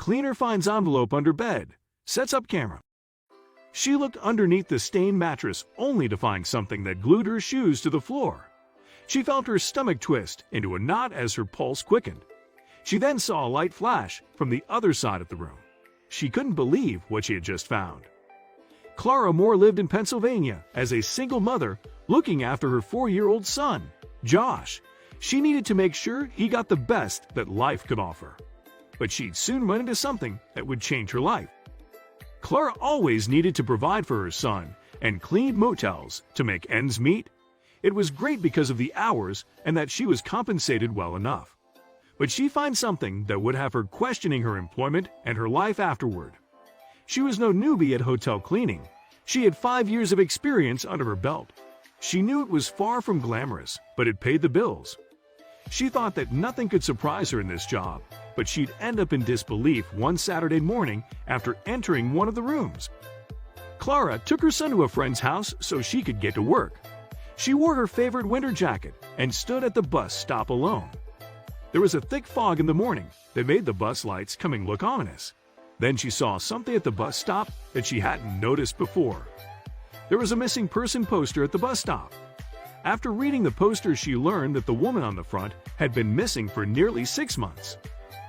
Cleaner finds envelope under bed. Sets up camera. She looked underneath the stained mattress only to find something that glued her shoes to the floor. She felt her stomach twist into a knot as her pulse quickened. She then saw a light flash from the other side of the room. She couldn't believe what she had just found. Clara Moore lived in Pennsylvania as a single mother looking after her 4-year-old son, Josh. She needed to make sure he got the best that life could offer. But she'd soon run into something that would change her life. Clara always needed to provide for her son and cleaned motels to make ends meet. It was great because of the hours and that she was compensated well enough. But she finds something that would have her questioning her employment and her life afterward. She was no newbie at hotel cleaning. She had 5 years of experience under her belt. She knew it was far from glamorous, but it paid the bills. She thought that nothing could surprise her in this job, but she'd end up in disbelief one Saturday morning after entering one of the rooms. Clara took her son to a friend's house so she could get to work. She wore her favorite winter jacket and stood at the bus stop alone. There was a thick fog in the morning that made the bus lights coming look ominous. Then she saw something at the bus stop that she hadn't noticed before. There was a missing person poster at the bus stop. After reading the poster, she learned that the woman on the front had been missing for nearly 6 months.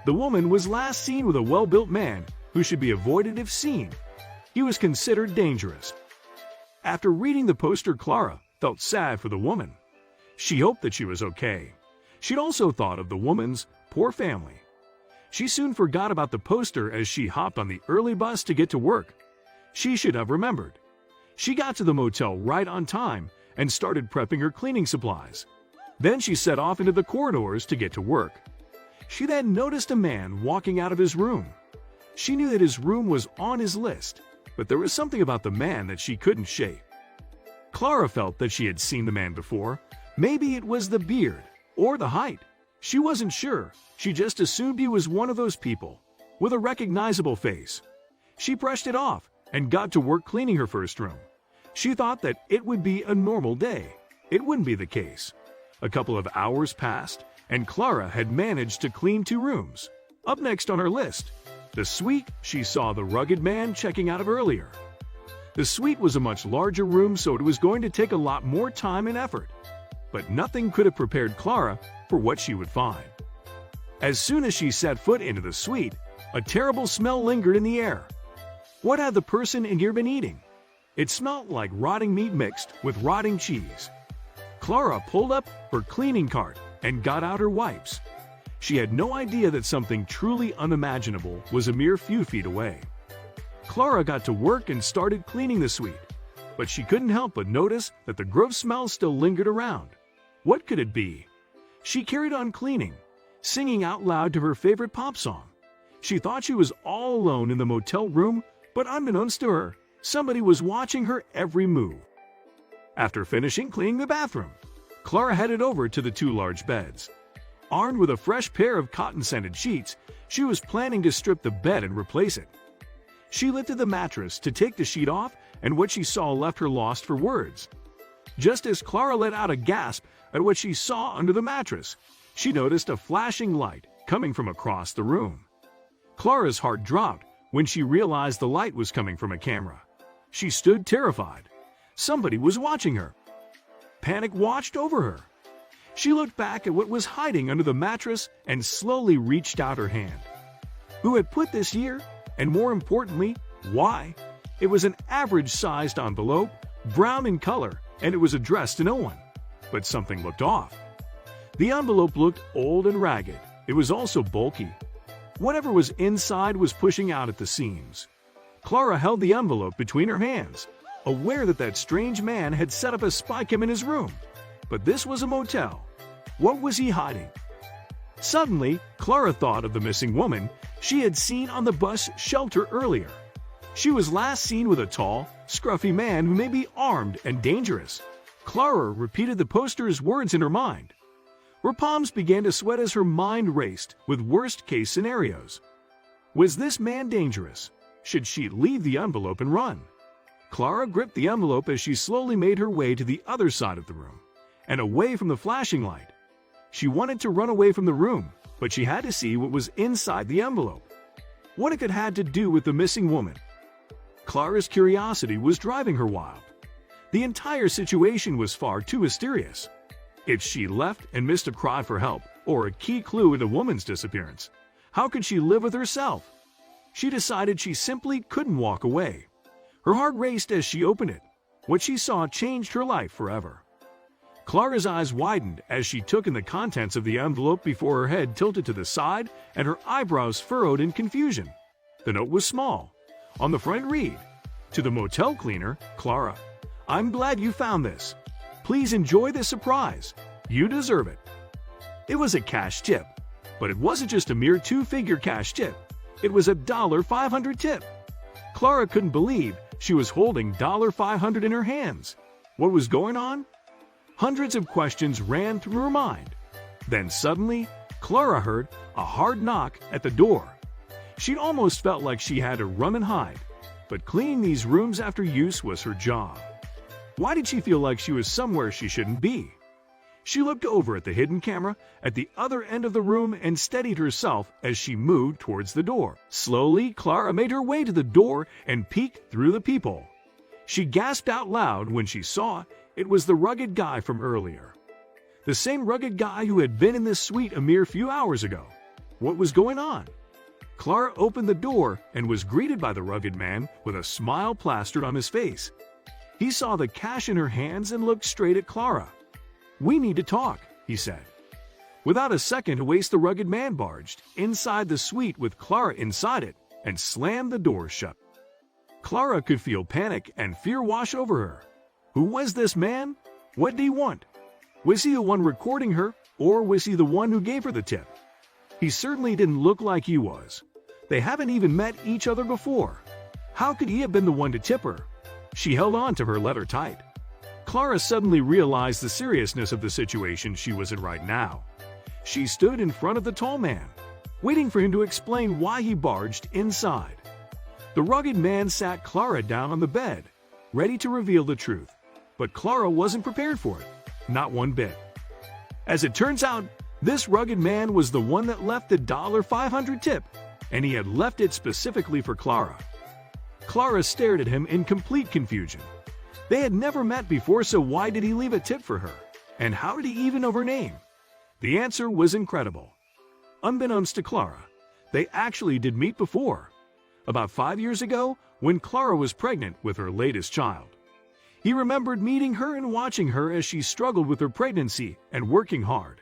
The woman was last seen with a well-built man who should be avoided if seen. He was considered dangerous. After reading the poster, Clara felt sad for the woman. She hoped that she was okay. She'd also thought of the woman's poor family. She soon forgot about the poster as she hopped on the early bus to get to work. She should have remembered. She got to the motel right on time and started prepping her cleaning supplies. Then she set off into the corridors to get to work. She then noticed a man walking out of his room. She knew that his room was on his list, but there was something about the man that she couldn't shake. Clara felt that she had seen the man before. Maybe it was the beard or the height. She wasn't sure. She just assumed he was one of those people with a recognizable face. She brushed it off and got to work cleaning her first room. She thought that it would be a normal day. It wouldn't be the case. A couple of hours passed, and Clara had managed to clean 2 rooms. Up next on her list, the suite she saw the rugged man checking out of earlier. The suite was a much larger room, so it was going to take a lot more time and effort. But nothing could have prepared Clara for what she would find. As soon as she set foot into the suite, a terrible smell lingered in the air. What had the person in here been eating? It smelled like rotting meat mixed with rotting cheese. Clara pulled up her cleaning cart and got out her wipes. She had no idea that something truly unimaginable was a mere few feet away. Clara got to work and started cleaning the suite, but she couldn't help but notice that the gross smell still lingered around. What could it be? She carried on cleaning, singing out loud to her favorite pop song. She thought she was all alone in the motel room, but unbeknownst to her, somebody was watching her every move. After finishing cleaning the bathroom, Clara headed over to the 2 large beds. Armed with a fresh pair of cotton-scented sheets, she was planning to strip the bed and replace it. She lifted the mattress to take the sheet off, and what she saw left her lost for words. Just as Clara let out a gasp at what she saw under the mattress, she noticed a flashing light coming from across the room. Clara's heart dropped when she realized the light was coming from a camera. She stood terrified. Somebody was watching her. Panic watched over her. She looked back at what was hiding under the mattress and slowly reached out her hand. Who had put this here? And more importantly, why? It was an average-sized envelope, brown in color, and it was addressed to no one. But something looked off. The envelope looked old and ragged. It was also bulky. Whatever was inside was pushing out at the seams. Clara held the envelope between her hands, aware that that strange man had set up a spy cam in his room. But this was a motel. What was he hiding? Suddenly, Clara thought of the missing woman she had seen on the bus shelter earlier. She was last seen with a tall, scruffy man who may be armed and dangerous. Clara repeated the poster's words in her mind. Her palms began to sweat as her mind raced with worst-case scenarios. Was this man dangerous? Should she leave the envelope and run? Clara gripped the envelope as she slowly made her way to the other side of the room and away from the flashing light. She wanted to run away from the room, but she had to see what was inside the envelope. What if it had to do with the missing woman? Clara's curiosity was driving her wild. The entire situation was far too mysterious. If she left and missed a cry for help or a key clue in the woman's disappearance, how could she live with herself? She decided she simply couldn't walk away. Her heart raced as she opened it. What she saw changed her life forever. Clara's eyes widened as she took in the contents of the envelope before her head tilted to the side and her eyebrows furrowed in confusion. The note was small. On the front read, "To the motel cleaner, Clara. I'm glad you found this. Please enjoy this surprise. You deserve it." It was a cash tip, but it wasn't just a mere two-figure cash tip. It was a $500 tip. Clara couldn't believe she was holding $500 in her hands. What was going on? Hundreds of questions ran through her mind. Then suddenly, Clara heard a hard knock at the door. She'd almost felt like she had to run and hide, but cleaning these rooms after use was her job. Why did she feel like she was somewhere she shouldn't be? She looked over at the hidden camera at the other end of the room and steadied herself as she moved towards the door. Slowly, Clara made her way to the door and peeked through the peephole. She gasped out loud when she saw it was the rugged guy from earlier. The same rugged guy who had been in this suite a mere few hours ago. What was going on? Clara opened the door and was greeted by the rugged man with a smile plastered on his face. He saw the cash in her hands and looked straight at Clara. "We need to talk," he said. Without a second to waste, the rugged man barged inside the suite with Clara inside it and slammed the door shut. Clara could feel panic and fear wash over her. Who was this man? What did he want? Was he the one recording her, or was he the one who gave her the tip? He certainly didn't look like he was. They haven't even met each other before. How could he have been the one to tip her? She held on to her letter tight. Clara suddenly realized the seriousness of the situation she was in right now. She stood in front of the tall man, waiting for him to explain why he barged inside. The rugged man sat Clara down on the bed, ready to reveal the truth. But Clara wasn't prepared for it, not one bit. As it turns out, this rugged man was the one that left the $500 tip, and he had left it specifically for Clara. Clara stared at him in complete confusion. They had never met before, so why did he leave a tip for her? And how did he even know her name? The answer was incredible. Unbeknownst to Clara, they actually did meet before. About 5 years ago, when Clara was pregnant with her latest child. He remembered meeting her and watching her as she struggled with her pregnancy and working hard.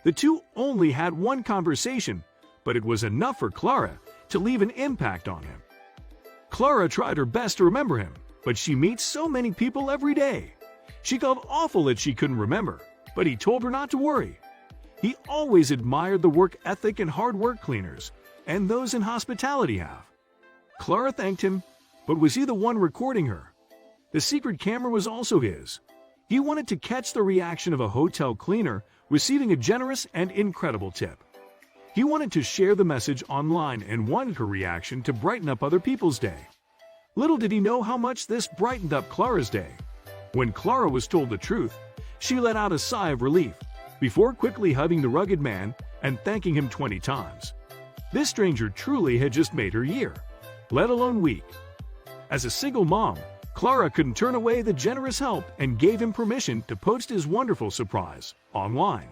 The two only had one conversation, but it was enough for Clara to leave an impact on him. Clara tried her best to remember him, but she meets so many people every day. She felt awful that she couldn't remember, but he told her not to worry. He always admired the work ethic and hard work cleaners and those in hospitality have. Clara thanked him, but was he the one recording her? The secret camera was also his. He wanted to catch the reaction of a hotel cleaner receiving a generous and incredible tip. He wanted to share the message online and wanted her reaction to brighten up other people's day. Little did he know how much this brightened up Clara's day. When Clara was told the truth, she let out a sigh of relief, before quickly hugging the rugged man and thanking him 20 times. This stranger truly had just made her year, let alone week. As a single mom, Clara couldn't turn away the generous help and gave him permission to post his wonderful surprise online.